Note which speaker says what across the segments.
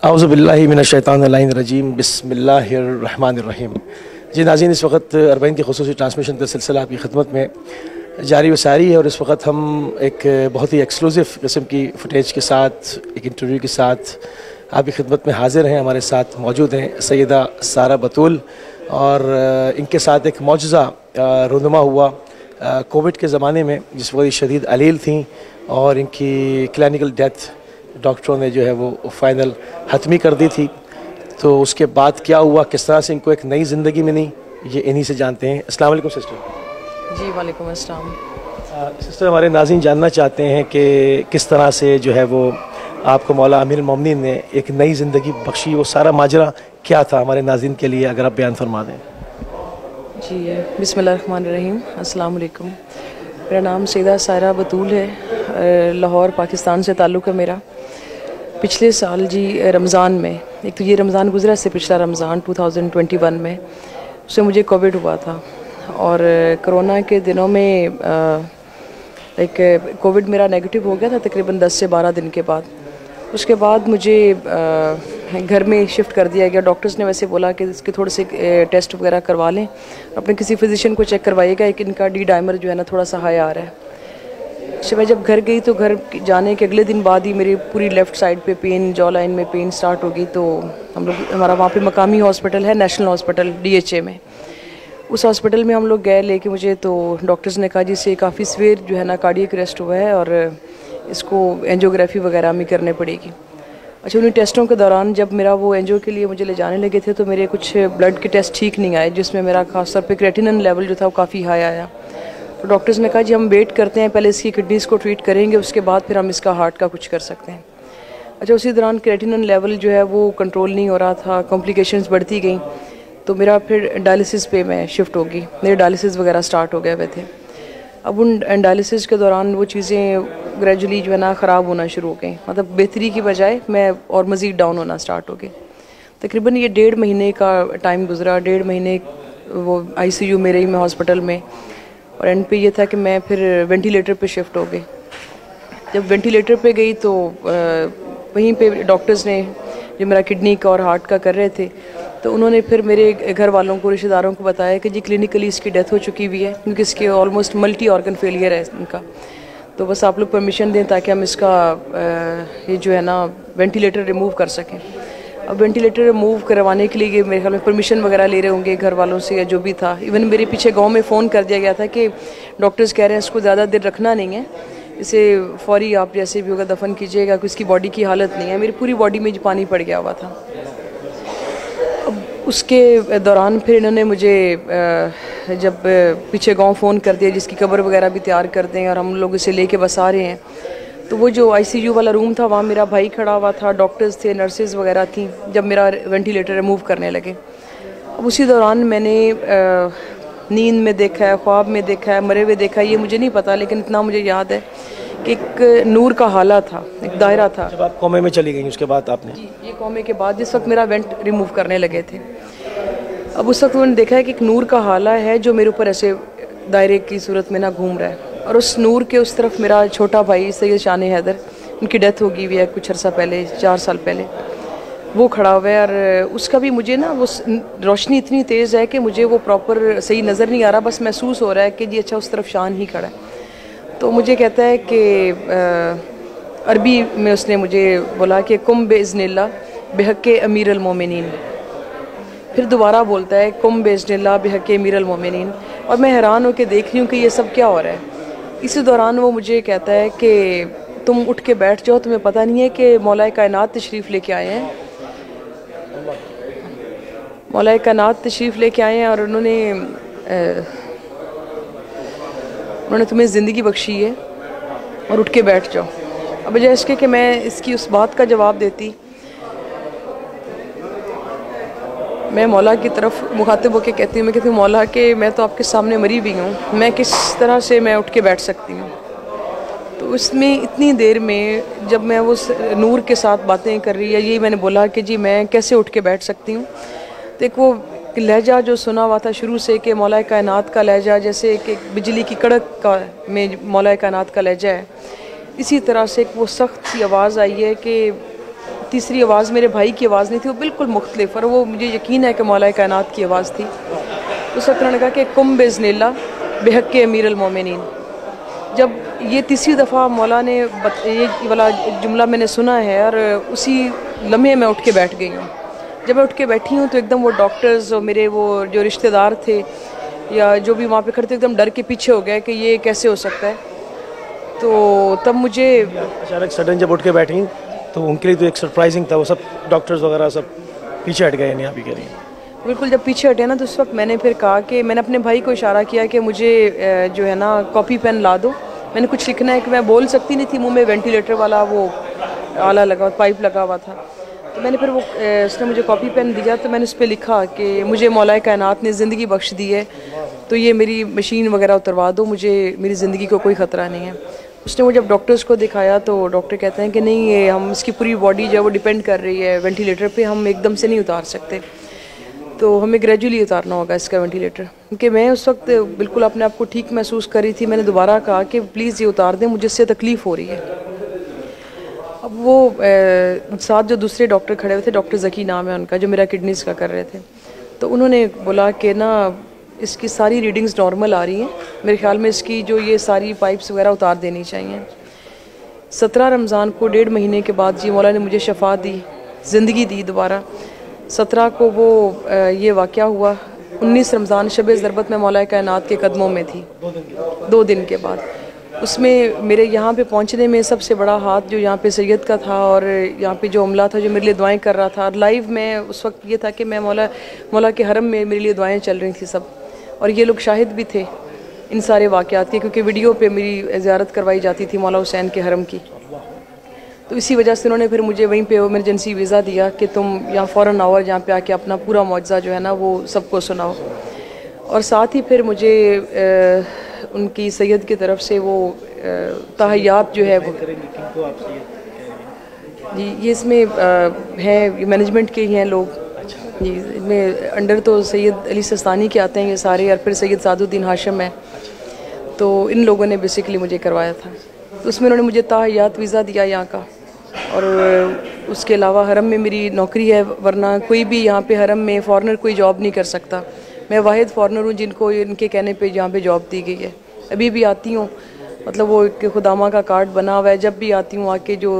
Speaker 1: औज़ु बिल्लाहि मिनश्शैतानिर्रजीम बिस्मिल्लाहिर्रहमानिर्रहीम। जी नाज़रीन, इस वक्त अरबईन की ख़ुसूसी ट्रांसमिशन का सिलसिला आपकी खिदमत में जारी व सारी है और इस वक्त हम एक बहुत ही एक्सक्लूसिव किस्म की फुटेज के साथ, एक इंटरव्यू के साथ आपकी खिदमत में हाजिर हैं। हमारे साथ मौजूद हैं सैयदा सारा बतूल और इनके साथ एक मौजज़ा रुनुमा हुआ कोविड के ज़माने में, जिस वक्त शदीद अलील थी और इनकी क्लिनिकल डेथ डॉक्टरों ने जो है वो फाइनल हतमी कर दी थी। तो उसके बाद क्या हुआ, किस तरह से इनको एक नई ज़िंदगी मिली, ये इन्हीं से जानते हैं। अस्सलाम वालेकुम सिस्टर।
Speaker 2: जी वालेकुम अस्सलाम।
Speaker 1: सिस्टर, हमारे नाज़रीन जानना चाहते हैं कि किस तरह से जो है वो आपको मौला अमीरुल मोमिनीन ने एक नई ज़िंदगी बख्शी, वो सारा माजरा क्या था हमारे नाज़रीन के लिए, अगर आप बयान फरमा दें।
Speaker 2: जी बिस्मिल्लाहिर्रहमानिर्रहीम, अस्सलाम वालेकुम। मेरा नाम सैयदा सारा बतूल है, लाहौर पाकिस्तान से ताल्लुक़ है मेरा। पिछले साल जी रमज़ान में, एक तो ये रमज़ान गुजरा, से पिछला रमज़ान 2021 में, उससे मुझे कोविड हुआ था और कोरोना के दिनों में कोविड मेरा नेगेटिव हो गया था तकरीबन 10 से 12 दिन के बाद। उसके बाद मुझे घर में शिफ्ट कर दिया गया। डॉक्टर्स ने वैसे बोला कि इसके थोड़े से टेस्ट वगैरह करवा लें, अपने किसी फिजिशियन को चेक करवाइएगा कि इनका डी डाइमर जो है ना थोड़ा सा हाई आ रहा है। अच्छा, मैं जब घर गई तो घर जाने के अगले दिन बाद ही मेरी पूरी लेफ़्ट साइड पे पेन, जॉ लाइन में पेन स्टार्ट हो गई। तो हमारा वहाँ पे मकामी हॉस्पिटल है, नेशनल हॉस्पिटल DHA में, उस हॉस्पिटल में हम लोग गए लेके मुझे। तो डॉक्टर्स ने कहा जी से काफ़ी सीवियर जो है ना कार्डियक अरेस्ट हुआ है और इसको एंजियोग्राफी वगैरह भी करनी पड़ेगी। अच्छा, उन्हीं टेस्टों के दौरान जब मेरा वो एंजियो के लिए मुझे ले जाने लगे थे तो मेरे कुछ ब्लड के टेस्ट ठीक नहीं आए, जिसमें मेरा खास तौर पे क्रेटिनिन लेवल जो था वो काफ़ी हाई आया। तो डॉक्टर्स ने कहा जी हम वेट करते हैं, पहले इसकी किडनीज़ को ट्रीट करेंगे, उसके बाद फिर हम इसका हार्ट का कुछ कर सकते हैं। अच्छा, उसी दौरान क्रेटिनिन लेवल जो है वो कंट्रोल नहीं हो रहा था, कॉम्प्लिकेशंस बढ़ती गई। तो मेरा फिर डायलिसिस पे मैं शिफ्ट हो गई, मेरे डायलिसिस वगैरह स्टार्ट हो गए हुए थे। अब उन डायलिसिस के दौरान वो चीज़ें ग्रेजुअली जो है ना ख़राब होना शुरू हो गई, मतलब बेहतरी की बजाय मैं और मज़ीद डाउन होना स्टार्ट हो गई। तकरीबन ये 1.5 महीने का टाइम गुजरा, 1.5 महीने वो ICU में रही मैं हॉस्पिटल में, और एंड पे ये था कि मैं फिर वेंटिलेटर पे शिफ्ट हो गई। जब वेंटिलेटर पे गई तो वहीं पे डॉक्टर्स ने जो मेरा किडनी का और हार्ट का कर रहे थे, तो उन्होंने फिर मेरे घर वालों को, रिश्तेदारों को बताया कि जी क्लिनिकली इसकी डेथ हो चुकी हुई है, क्योंकि इसके ऑलमोस्ट मल्टी ऑर्गन फेलियर है इनका। तो बस आप लोग परमिशन दें ताकि हम इसका ये जो है ना वेंटिलेटर रिमूव कर सकें। अब वेंटिलेटर रिमूव करवाने के लिए ये मेरे ख्याल में परमिशन वगैरह ले रहे होंगे घर वालों से या जो भी था। इवन मेरे पीछे गांव में फ़ोन कर दिया गया था कि डॉक्टर्स कह रहे हैं इसको ज़्यादा देर रखना नहीं है, इसे फौरी आप जैसे भी होगा दफन कीजिएगा, कि इसकी बॉडी की हालत नहीं है। मेरी पूरी बॉडी में पानी पड़ गया हुआ था। अब उसके दौरान फिर इन्होंने मुझे जब पीछे गाँव फ़ोन कर दिया जिसकी कब्र वगैरह भी तैयार कर दें और हम लोग इसे लेके बस आ रहे हैं, तो वो जो ICU वाला रूम था वहाँ मेरा भाई खड़ा हुआ था, डॉक्टर्स थे, नर्सेज वगैरह थी, जब मेरा वेंटिलेटर रिमूव करने लगे। अब उसी दौरान मैंने नींद में देखा है, ख्वाब में देखा है, मरे हुए देखा है, ये मुझे नहीं पता, लेकिन इतना मुझे याद है कि एक नूर का हाला था, एक दायरा था।
Speaker 1: जब आप कोमे में चली गई उसके बाद आपने?
Speaker 2: जी, ये कोमे के बाद जिस वक्त मेरा वेंट रिमूव करने लगे थे, अब उस वक्त मैंने देखा है कि एक नूर का हाला है जो मेरे ऊपर ऐसे दायरे की सूरत में ना घूम रहा है, और उस नूर के उस तरफ मेरा छोटा भाई सैयद शान हैदर, उनकी डेथ हो गई हुई है कुछ अर्सा पहले, 4 साल पहले, वो खड़ा हुआ है। और उसका भी मुझे ना वो रोशनी इतनी तेज़ है कि मुझे वो प्रॉपर सही नज़र नहीं आ रहा, बस महसूस हो रहा है कि जी अच्छा उस तरफ शान ही खड़ा है। तो मुझे कहता है कि अरबी में उसने मुझे बोला कि कुम बेइज़्निल्लाह बिहक़्क़े अमीरुल मोमिनीन। फिर दोबारा बोलता है कुम बेइज़्निल्लाह बिहक़्क़े अमीरुल मोमिनीन, और मैं हैरान होकर देख रही हूँ कि ये सब क्या हो रहा है। इसी दौरान वो मुझे कहता है कि तुम उठ के बैठ जाओ, तुम्हें पता नहीं है कि मौलाए कायनात तशरीफ़ लेके आए हैं, मौलाए कायनात तशरीफ़ लेके आए हैं और उन्होंने तुम्हें ज़िंदगी बख्शी है, और उठ के बैठ जाओ। अब बजाय इसके कि मैं इसकी उस बात का जवाब देती, मैं मौला की तरफ मुखातिब होकर कहती हूँ, मैं कहती हूँ मौला कि मैं तो आपके सामने मरी हुई हूँ, मैं किस तरह से मैं उठ के बैठ सकती हूँ। तो उसमें इतनी देर में जब मैं वो नूर के साथ बातें कर रही है, यही मैंने बोला कि जी मैं कैसे उठ के बैठ सकती हूँ। तो एक वो लहजा जो सुना हुआ था शुरू से कि मौलाए कायनात का लहजा, जैसे एक बिजली की कड़क का में मौलाए कायनात का लहजा है, इसी तरह से एक वो सख्त सी आवाज़ आई है कि तीसरी आवाज़ मेरे भाई की आवाज़ नहीं थी, वो बिल्कुल मुख्तलिफ, और वो मुझे यकीन है कि मौला कायनात की आवाज़ थी। उस वक्त उन्होंने कहा कि कुम बिज़निल्लाह बेहक़ अमीरुल मोमिनीन। जब ये तीसरी दफ़ा मौला ने ये वाला जुमला मैंने सुना है, और उसी लम्हे में उठ के बैठ गई हूँ। जब मैं उठ के बैठी हूँ तो एकदम वो डॉक्टर्स और मेरे वो जो रिश्तेदार थे या जो भी वहाँ पे खड़े थे, एकदम डर के पीछे हो गए कि ये कैसे हो सकता है। तो तब मुझे
Speaker 1: अचानक सडन जब उठ के बैठी तो उनके लिए तो एक सरप्राइजिंग था, वो सब डॉक्टर्स वगैरह सब पीछे हट गए, नहीं आप ही कह रही हैं।
Speaker 2: बिल्कुल, जब पीछे हटे ना तो उस वक्त मैंने फिर कहा कि मैंने अपने भाई को इशारा किया कि मुझे जो है ना कॉपी पेन ला दो, मैंने कुछ लिखना है। कि मैं बोल सकती नहीं थी, मुंह में वेंटिलेटर वाला वो आला लगा, पाइप लगा हुआ था। तो मैंने फिर वो उसने मुझे कॉपी पेन दिया, तो मैंने उस पर लिखा कि मुझे मौला कायनात ने ज़िंदगी बख्श दी है, तो ये मेरी मशीन वगैरह उतरवा दो, मुझे मेरी ज़िंदगी को कोई ख़तरा नहीं है। उसने वो जब डॉक्टर्स को दिखाया तो डॉक्टर कहते हैं कि नहीं, ये हम इसकी पूरी बॉडी जो है वो डिपेंड कर रही है वेंटिलेटर पे, हम एकदम से नहीं उतार सकते, तो हमें ग्रेजुअली उतारना होगा इसका वेंटिलेटर। क्योंकि मैं उस वक्त बिल्कुल अपने आप को ठीक महसूस कर रही थी। मैंने दोबारा कहा कि प्लीज़ ये उतार दें, मुझे इससे तकलीफ़ हो रही है। अब वो साथ जो दूसरे डॉक्टर खड़े हुए थे, डॉक्टर ज़की नाम है उनका, जो मेरा किडनीज़ का कर रहे थे, तो उन्होंने बोला कि ना इसकी सारी रीडिंग्स नॉर्मल आ रही हैं, मेरे ख्याल में इसकी जो ये सारी पाइप्स वगैरह उतार देनी चाहिए। 17 रमज़ान को 1.5 महीने के बाद जी मौला ने मुझे शफा दी, ज़िंदगी दी दोबारा। 17 को वो ये वाक़या हुआ। 19 रमज़ान शब ज़रबत में मौला कायनात के कदमों में थी, 2 दिन के बाद। उसमें मेरे यहाँ पे पहुँचने में सबसे बड़ा हाथ जो यहाँ पे सैयद का था, और यहाँ पे जो अमला था जो मेरे लिए दुआएं कर रहा था। और लाइव में उस वक्त ये था कि मैं मौला के हरम में मेरे लिए दुआएं चल रही थी सब, और ये लोग शाहिद भी थे इन सारे वाक़यात के, क्योंकि वीडियो पे मेरी ज़ियारत करवाई जाती थी मौला हुसैन के हरम की। तो इसी वजह से उन्होंने फिर मुझे वहीं पे इमरजेंसी वीज़ा दिया कि तुम यहाँ फ़ौरन आओ, जहाँ पे आके अपना पूरा मौजज़ा जो है ना वो सबको सुनाओ। और साथ ही फिर मुझे उनकी सैयद की तरफ से वो तहय्यात जो है वो जी, ये इसमें है मैनेजमेंट के ही हैं लोग जी। इसमें अंडर तो सैयद अली सिस्तानी के आते हैं ये सारे, और फिर सैयद सादुद्दीन हाशिम है, तो इन लोगों ने बेसिकली मुझे करवाया था। तो उसमें उन्होंने मुझे तहय्यात वीज़ा दिया यहाँ का, और उसके अलावा हरम में मेरी नौकरी है, वरना कोई भी यहाँ पे हरम में फ़ॉरनर कोई जॉब नहीं कर सकता। मैं वाहिद फ़ॉरनर हूँ जिनको इनके कहने पे यहाँ पे जॉब दी गई है। अभी भी आती हूँ, मतलब वो एक खुदामा का कार्ड बना हुआ है, जब भी आती हूँ आके जो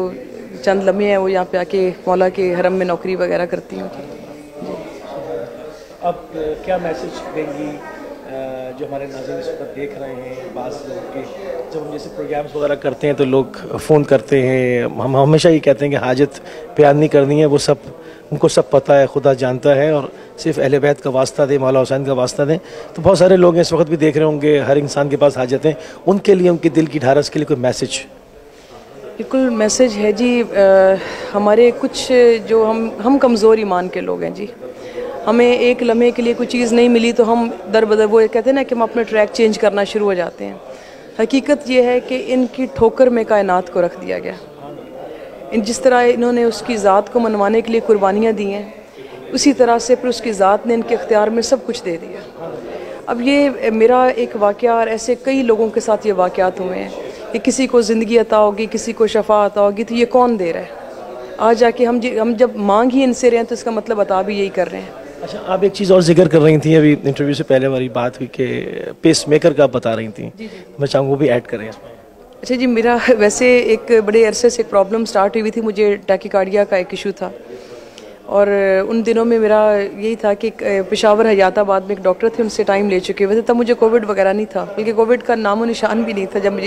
Speaker 2: चंद लम्हे हैं वो यहाँ पे आके मौला के हरम में नौकरी वगैरह करती हूँ।
Speaker 1: अब क्या मैसेज देंगी जो हमारे नाज़रीन इस वक्त देख रहे हैं? बाज़ लोग के जब हम जैसे प्रोग्राम्स वगैरह करते हैं तो लोग फ़ोन करते हैं, हम हमेशा ये कहते हैं कि हाजत बयान नहीं करनी है, वो सब उनको सब पता है, खुदा जानता है, और सिर्फ अहले बैत का वास्ता दें, मौला हुसैन का वास्ता दें। तो बहुत सारे लोग इस वक्त भी देख रहे होंगे, हर इंसान के पास हाजतें, उनके लिए, उनके दिल की ढारस के लिए कोई मैसेज?
Speaker 2: बिल्कुल मैसेज है जी। हमारे कुछ जो हम कमज़ोर ईमान के लोग हैं जी, हमें एक लम्हे के लिए कोई चीज़ नहीं मिली तो हम दर बदर वो कहते हैं ना कि हम अपना ट्रैक चेंज करना शुरू हो जाते हैं। हकीकत ये है कि इनकी ठोकर में कायनात को रख दिया गया। जिस तरह इन्होंने उसकी ज़ात को मनवाने के लिए कुर्बानियाँ दी हैं, उसी तरह से फिर उसकी ज़ात ने इनके इख्तियार में सब कुछ दे दिया। अब ये मेरा एक वाक़या, और ऐसे कई लोगों के साथ ये वाक़यात हुए हैं कि किसी को ज़िंदगी अता होगी, किसी को शफा अता होगी, तो ये कौन दे रहा है? आज जाके हम जब मांग ही इनसे रहे हैं तो इसका मतलब अता भी यही कर रहे हैं।
Speaker 1: अच्छा, आप एक चीज़ और जिक्र कर रही थी अभी इंटरव्यू से पहले हमारी बात हुई कि पेस मेकर का आप बता रही थी, मैं चाहूँगा वो भी ऐड करें इसमें।
Speaker 2: अच्छा जी, मेरा वैसे एक बड़े अरसे से एक प्रॉब्लम स्टार्ट हुई थी, मुझे टैकीकार्डिया का एक इशू था, और उन दिनों में मेरा यही था कि पेशावर हयाताबाद में एक डॉक्टर थे, उनसे टाइम ले चुके हुए थे। तब मुझे कोविड वगैरह नहीं था, बल्कि कोविड का नामो निशान भी नहीं था जब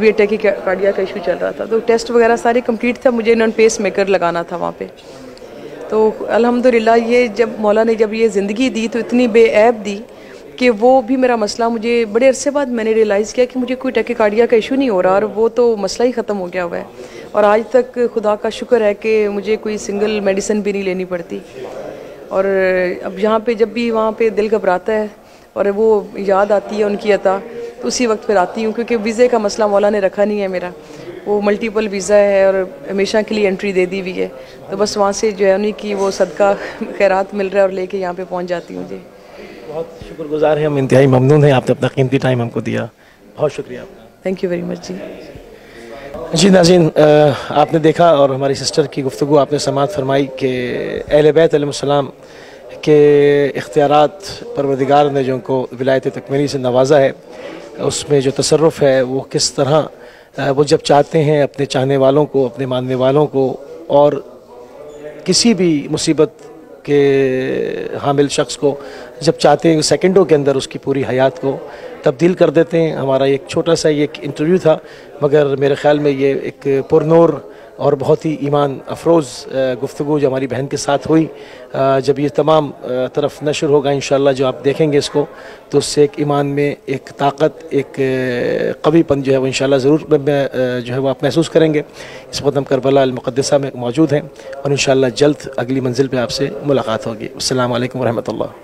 Speaker 2: ये टैकीकार्डिया का इशू चल रहा था। तो टेस्ट वगैरह सारे कंप्लीट था, मुझे नॉन पेस मेकर लगाना था वहाँ पे। तो अल्हम्दुलिल्लाह ये जब मौला ने जब ये ज़िंदगी दी तो इतनी बेऐब दी कि वो भी मेरा मसला, मुझे बड़े अरसे बाद मैंने रियलाइज़ किया कि मुझे कोई टैकीकार्डिया का इशू नहीं हो रहा, और वो तो मसला ही ख़त्म हो गया हुआ है। और आज तक खुदा का शुक्र है कि मुझे कोई सिंगल मेडिसिन भी नहीं लेनी पड़ती। और अब यहाँ पे जब भी वहाँ पे दिल घबराता है और वो याद आती है उनकी अता, तो उसी वक्त फिर आती हूँ, क्योंकि वीज़े का मसला मौला ने रखा नहीं है मेरा, वो मल्टीपल वीज़ा है और हमेशा के लिए एंट्री दे दी हुई है। तो बस वहाँ से जो है उन्हीं की वो सदका खैरात मिल रहा है और लेके यहाँ पे पहुँच जाती हूँ जी।
Speaker 1: बहुत शुक्रगुजार हैं हम, इंतहाई ममनून हैं, आपने अपना कीमती टाइम हमको दिया, बहुत शुक्रिया आपका।
Speaker 2: थैंक यू वेरी मच जी।
Speaker 1: जी नाज़रीन, आपने देखा और हमारी सिस्टर की गुफ्तगू आपने समाअत फरमाई कि अहले बैत अलैहिस्सलाम के इख्तियारात परवरदिगार ने जो उनको विलायत तकमीली से नवाजा है, उसमें जो तसर्रुफ़ है वो किस तरह वो जब चाहते हैं अपने चाहने वालों को, अपने मानने वालों को और किसी भी मुसीबत के हामिल शख्स को जब चाहते हैं सेकंडों के अंदर उसकी पूरी हयात को तब्दील कर देते हैं। हमारा एक छोटा सा ये एक इंटरव्यू था, मगर मेरे ख़्याल में ये एक पुरनूर और बहुत ही ईमान अफरोज़ गुफ्तगू जो हमारी बहन के साथ हुई, जब ये तमाम तरफ नशर होगा इंशाअल्लाह, जो आप देखेंगे इसको, तो उससे एक ईमान में एक ताकत, एक कवीपन जो है वो इंशाअल्लाह ज़रूर जो है वो आप महसूस करेंगे। इस वक्त हम करबला अल-मुक़द्दसा में मौजूद हैं और इंशाअल्लाह जल्द अगली मंजिल पे आपसे मुलाकात होगी। अस्सलामु अलैकुम व रहमतुल्लाह।